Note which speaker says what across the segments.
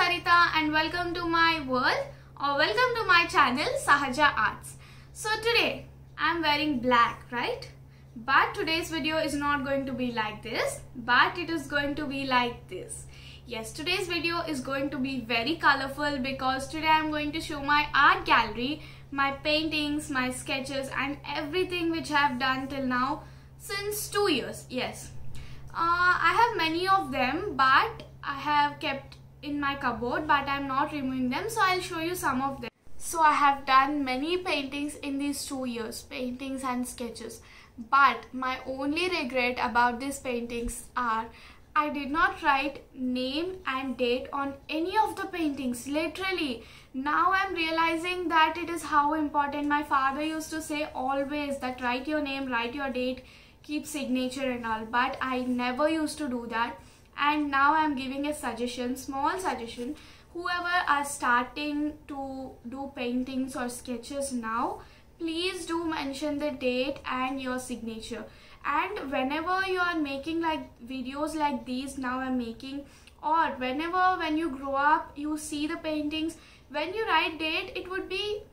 Speaker 1: Sarita and welcome to my world or welcome to my channel Sahaja Arts. So today I am wearing black, right? But today's video is not going to be like this, but it is going to be like this. Yes, today's video is going to be very colorful because today I am going to show my art gallery, my paintings, my sketches and everything which I have done till now since 2 years. Yes, I have many of them, but I have kept in my cupboard, but I am not removing them, so I'll show you some of them. So I have done many paintings in these 2 years, paintings and sketches, but my only regret about these paintings are I did not write name and date on any of the paintings, literally. Now I'm realizing that it is how important. My father used to say always that write your name, write your date, keep signature and all, but I never used to do that. And now I'm giving a suggestion, small suggestion, whoever are starting to do paintings or sketches now, please do mention the date and your signature. And whenever you are making like videos like these now I'm making, or whenever when you grow up you see the paintings, when you write date, it would be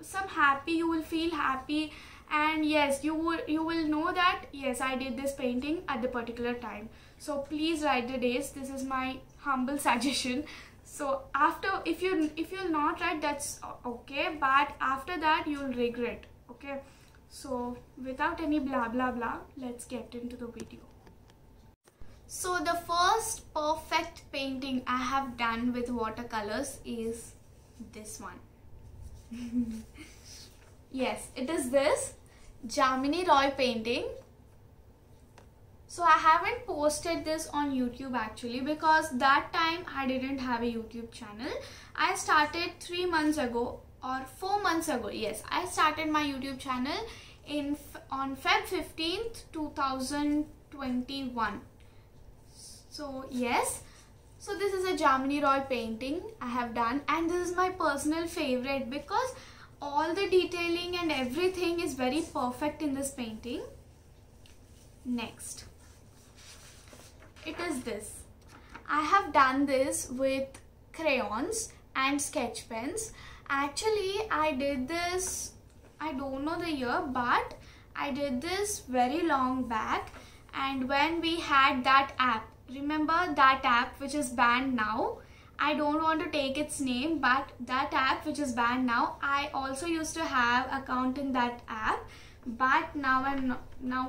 Speaker 1: some happy, you will feel happy, and yes, you will know that yes, I did this painting at the particular time. So please write the dates. This is my humble suggestion. So after, if you'll not write, that's okay, but after that you'll regret. Okay, so without any blah blah blah, let's get into the video. So the first perfect painting I have done with watercolors is this one. Yes, it is this Jamini Roy painting. So I haven't posted this on YouTube actually because that time I didn't have a YouTube channel. I started 3 months ago or 4 months ago. Yes, I started my YouTube channel on Feb 15th 2021. So yes, so this is a Jamini Roy painting I have done, and this is my personal favorite because all the detailing and everything is very perfect in this painting. Next, it is this. I have done this with crayons and sketch pens. Actually, I did this, I don't know the year, but I did this very long back, and when we had that app, remember that app which is banned now? I don't want to take its name, but that app which is banned now, I also used to have account in that app, but now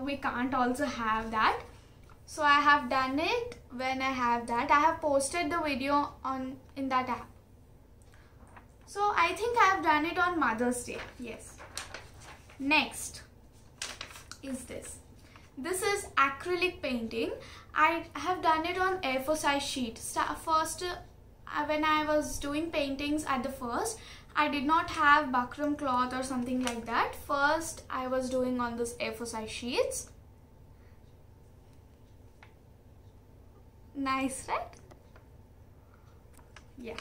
Speaker 1: we can't also have that. So I have done it when I have that. I have posted the video in that app. So I think I have done it on Mother's Day. Yes. Next is this. This is acrylic painting. I have done it on A4 size sheet. First, when I was doing paintings at the first, I did not have buckram cloth or something like that. First, I was doing on this A4 size sheets. Nice, right? Yeah.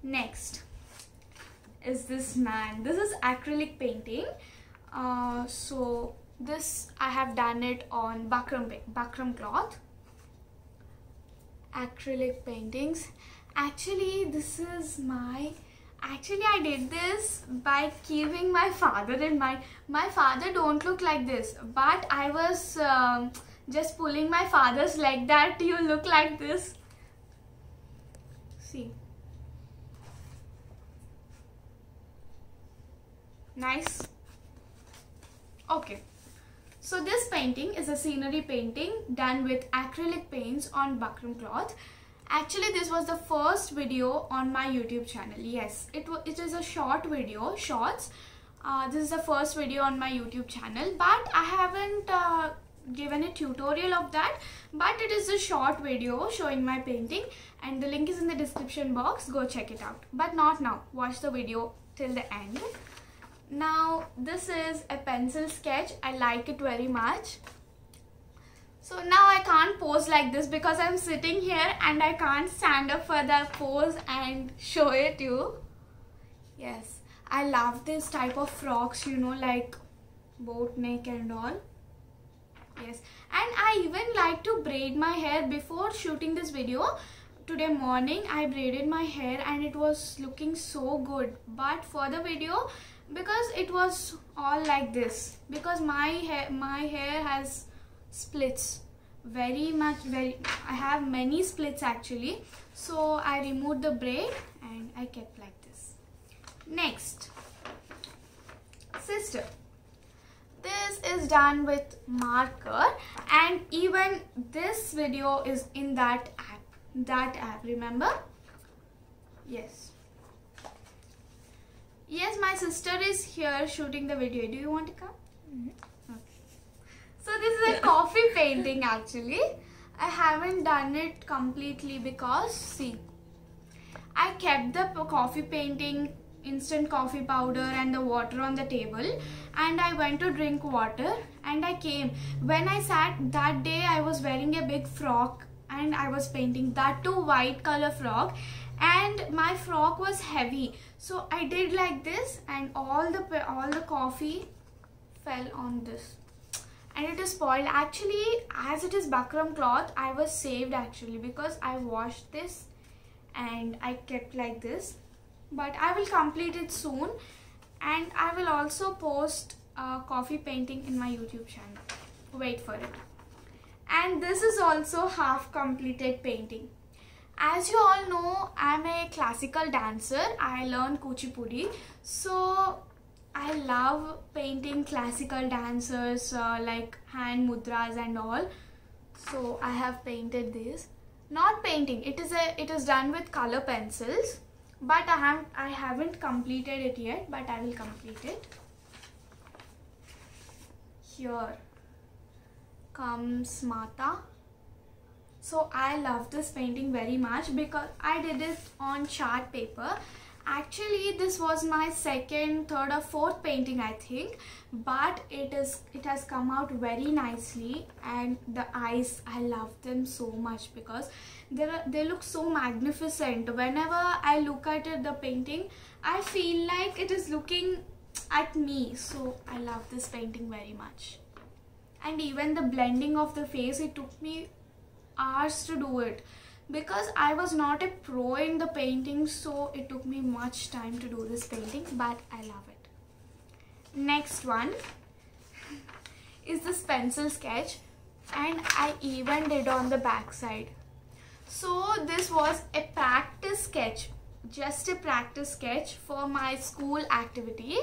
Speaker 1: Next is this man. This is acrylic painting. So this I have done it on buckram cloth. Acrylic paintings. Actually, this is my. Actually, I did this by keeping my father in mind. My father don't look like this, but I was just pulling my father's leg that you look like this. See. Nice. Okay. So this painting is a scenery painting done with acrylic paints on buckram cloth. Actually, this was the first video on my YouTube channel. Yes, it is a short video, shorts. This is the first video on my YouTube channel, but I haven't given a tutorial of that, but it is a short video showing my painting, and the link is in the description box. Go check it out, but not now. Watch the video till the end. Now, this is a pencil sketch. I like it very much. So now I can't pose like this because I'm sitting here and I can't stand up for the pose and show it to you. Yes, I love this type of frocks, you know, like boat neck and all. Yes, and I even like to braid my hair before shooting this video. today morning I braided my hair and it was looking so good, but for the video, because it was all like this, because my hair has splits I have many splits actually, so I removed the braid and I kept like this. Next, sister, this is done with marker, and even this video is in that app, remember? Yes, my sister is here shooting the video. Do you want to come? Okay. So this is a coffee painting actually. I haven't done it completely because see, I kept the coffee painting, instant coffee powder and the water on the table, and I went to drink water and I came. When I sat that day, I was wearing a big frock and I was painting, that too white color frock, and my frock was heavy, so I did like this and all the coffee fell on this and it is spoiled. Actually, as it is buckram cloth, I was saved actually because I washed this and I kept like this, but I will complete it soon and I will also post coffee painting in my YouTube channel. Wait for it. And this is also half completed painting. As you all know, I'm a classical dancer. I learned Kuchipudi, so I love painting classical dancers like hand mudras and all. So I have painted this. Not painting, it is done with color pencils, but I haven't completed it yet, but I will complete it. Here comes Mata. So I love this painting very much because I did it on chart paper. Actually, this was my second, third or fourth painting I think, but it has come out very nicely, and the eyes, I love them so much because they look so magnificent. Whenever I look at it, the painting, I feel like it is looking at me, so I love this painting very much. And even the blending of the face, it took me hours to do it because I was not a pro in the painting, so it took me much time to do this painting, but I love it. Next one is this pencil sketch, and I even did on the back side. So this was a practice sketch, just a practice sketch for my school activity.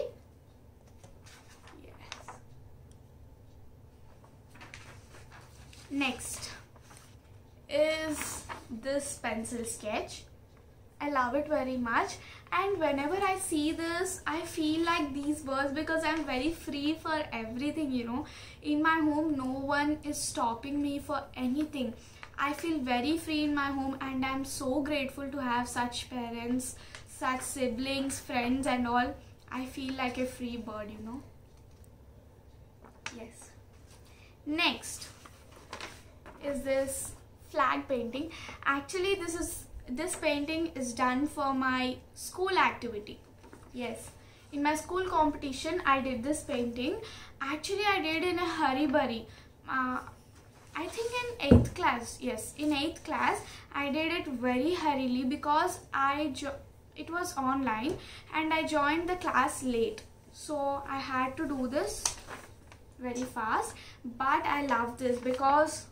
Speaker 1: Yes. Next is this pencil sketch. I love it very much, and whenever I see this, I feel like these words, because I'm very free for everything, you know. In my home, no one is stopping me for anything. I feel very free in my home, and I'm so grateful to have such parents, such siblings, friends and all. I feel like a free bird, you know. Yes. Next is this flag painting. Actually, this painting is done for my school activity. Yes, in my school competition I did this painting. Actually, I did in a hurry-burry. I think in 8th class. Yes, in 8th class I did it very hurriedly because it was online and I joined the class late, so I had to do this very fast. But I love this because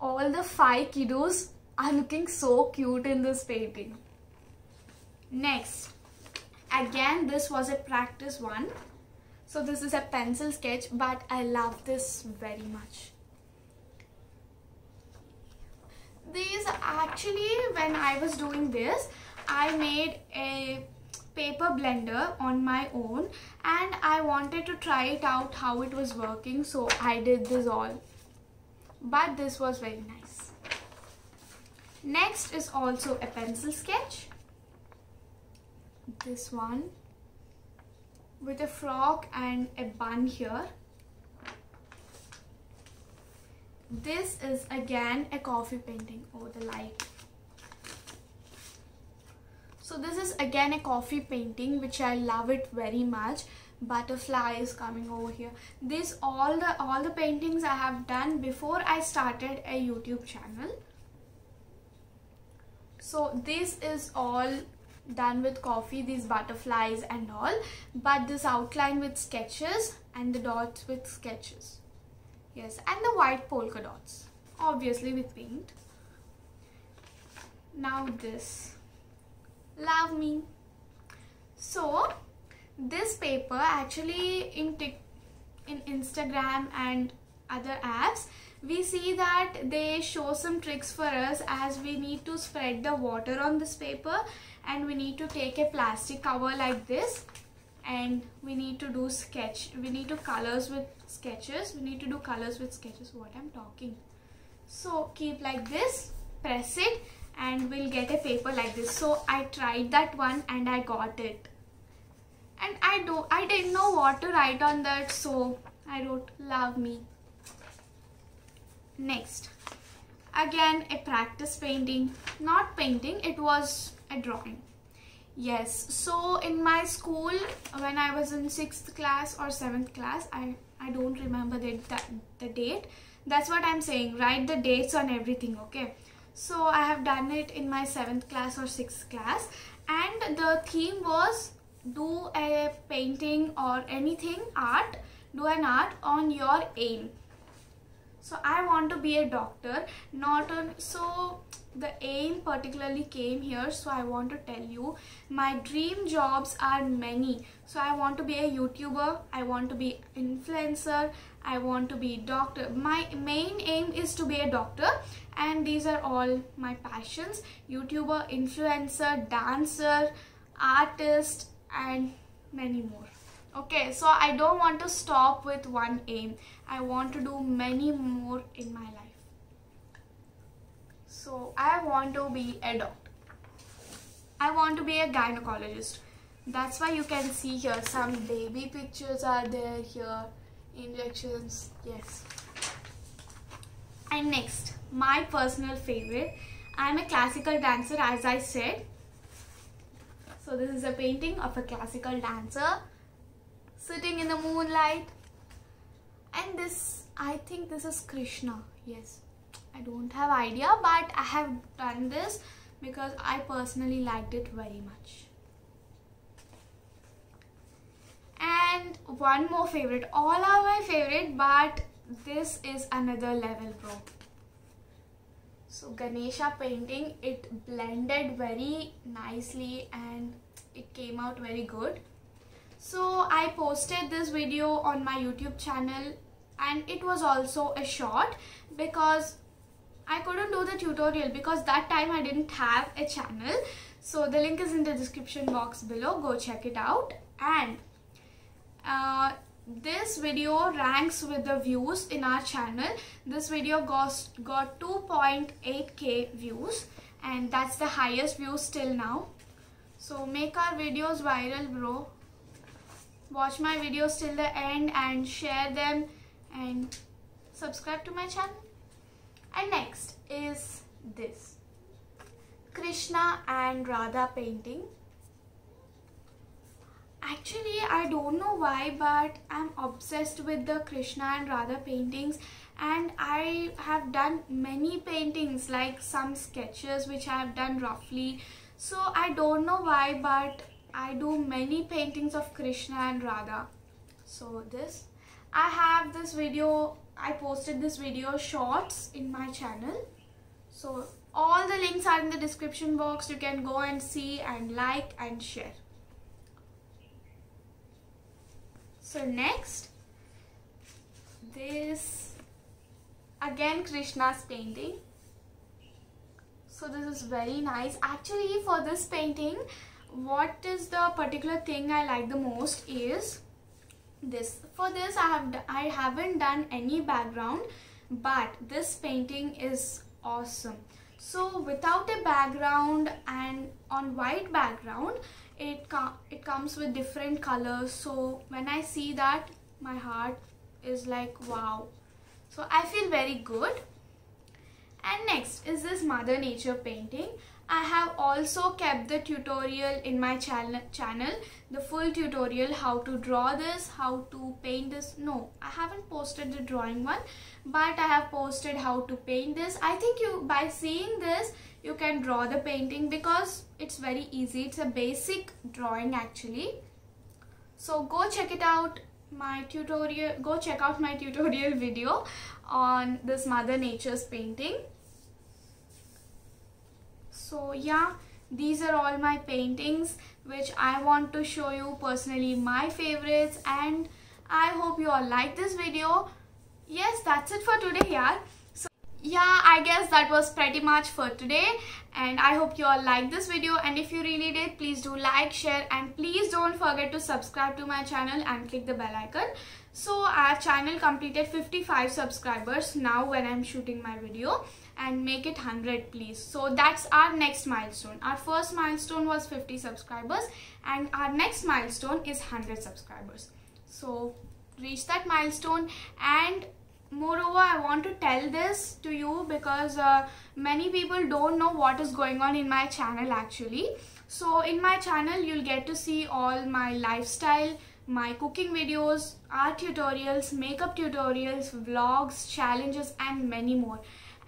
Speaker 1: all the 5 kiddos are looking so cute in this painting. Next, again, this was a practice one. So this is a pencil sketch, but I love this very much. These actually, when I was doing this, I made a paper blender on my own and I wanted to try it out how it was working, so I did this all. But this was very nice. Next is also a pencil sketch. This one with a frock and a bun here. This is again a coffee painting. Oh, the light. So this is again a coffee painting which I love it very much. Butterfly is coming over here. This all the paintings I have done before I started a YouTube channel. So this is all done with coffee, these butterflies and all, but this outline with sketches and the dots with sketches. Yes, and the white polka dots, obviously with paint. Now this, love me. So this paper actually in Instagram and other apps, we see that they show some tricks for us, as we need to spread the water on this paper and we need to take a plastic cover like this, and we need to do colors with sketches. We need to do colors with sketches. What I'm talking. So keep like this, press it, and we'll get a paper like this. So I tried that one and I got it. And I didn't know what to write on that, so I wrote love me. Next, again a practice painting. Not painting, it was a drawing. Yes, so in my school when I was in 6th class or 7th class, I don't remember the date. That's what I'm saying, write the dates on everything, okay? So I have done it in my 7th class or 6th class, and the theme was do a painting or anything, art, do an art on your aim. So I want to be a doctor, so the aim particularly came here. So I want to tell you, my dream jobs are many. So I want to be a YouTuber, I want to be influencer, I want to be doctor. My main aim is to be a doctor, and these are all my passions: YouTuber, influencer, dancer, artist, and many more. Okay, so I don't want to stop with one aim. I want to do many more in my life. So I want to be a doctor. I want to be a gynecologist. That's why you can see here some baby pictures are there here, injections, yes. And next, my personal favorite, I'm a classical dancer, as I said. So this is a painting of a classical dancer sitting in the moonlight, and this, I think this is Krishna. Yes, I don't have idea, but I have done this because I personally liked it very much. And one more favorite. All are my favorite, but this is another level, bro. So Ganesha painting, it blended very nicely and it came out very good. So I posted this video on my YouTube channel, and it was also a short because I couldn't do the tutorial because that time I didn't have a channel. So the link is in the description box below, go check it out. And this video ranks with the views in our channel. This video got 2.8k views, and that's the highest views till now. So make our videos viral, bro. Watch my videos till the end and share them and subscribe to my channel. And next is this Krishna and Radha painting. Actually, I don't know why, but I'm obsessed with the Krishna and Radha paintings, and I have done many paintings, like some sketches which I have done roughly. So I don't know why, but I do many paintings of Krishna and Radha. So this, I have this video, I posted this video shorts in my channel. So all the links are in the description box. You can go and see and like and share. So next, this again Krishna's painting. So this is very nice. Actually, for this painting, what is the particular thing I like the most is this. For this I haven't done any background, but this painting is awesome. So without a background and on white background, it comes with different colors. So when I see that, my heart is like wow. So I feel very good. And next is this Mother Nature painting. I have also kept the tutorial in my channel, the full tutorial how to draw this, how to paint this. No, I haven't posted the drawing one, but I have posted how to paint this. I think by seeing this you can draw the painting because it's very easy. It's a basic drawing actually. So go check it out. Go check out my tutorial video on this Mother Nature's painting. So yeah, these are all my paintings which I want to show you personally, my favorites, and I hope you all like this video. Yes, that's it for today, yaar. So yeah, I guess that was pretty much for today, and I hope you all like this video, and if you really did, please do like, share, and please don't forget to subscribe to my channel and click the bell icon. So our channel completed 55 subscribers now when I'm shooting my video, and make it 100 please. So that's our next milestone. Our first milestone was 50 subscribers and our next milestone is 100 subscribers. So reach that milestone. And moreover, I want to tell this to you because many people don't know what is going on in my channel actually. So in my channel you'll get to see all my lifestyle, my cooking videos, art tutorials, makeup tutorials, vlogs, challenges, and many more.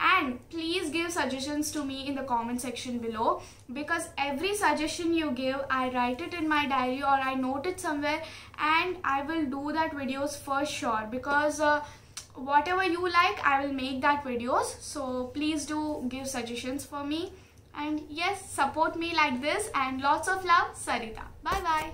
Speaker 1: And please give suggestions to me in the comment section below, because every suggestion you give, I write it in my diary or I note it somewhere, and I will do that videos for sure, because whatever you like, I will make that videos. So please do give suggestions for me, and yes, support me like this, and lots of love, Sarita. Bye bye.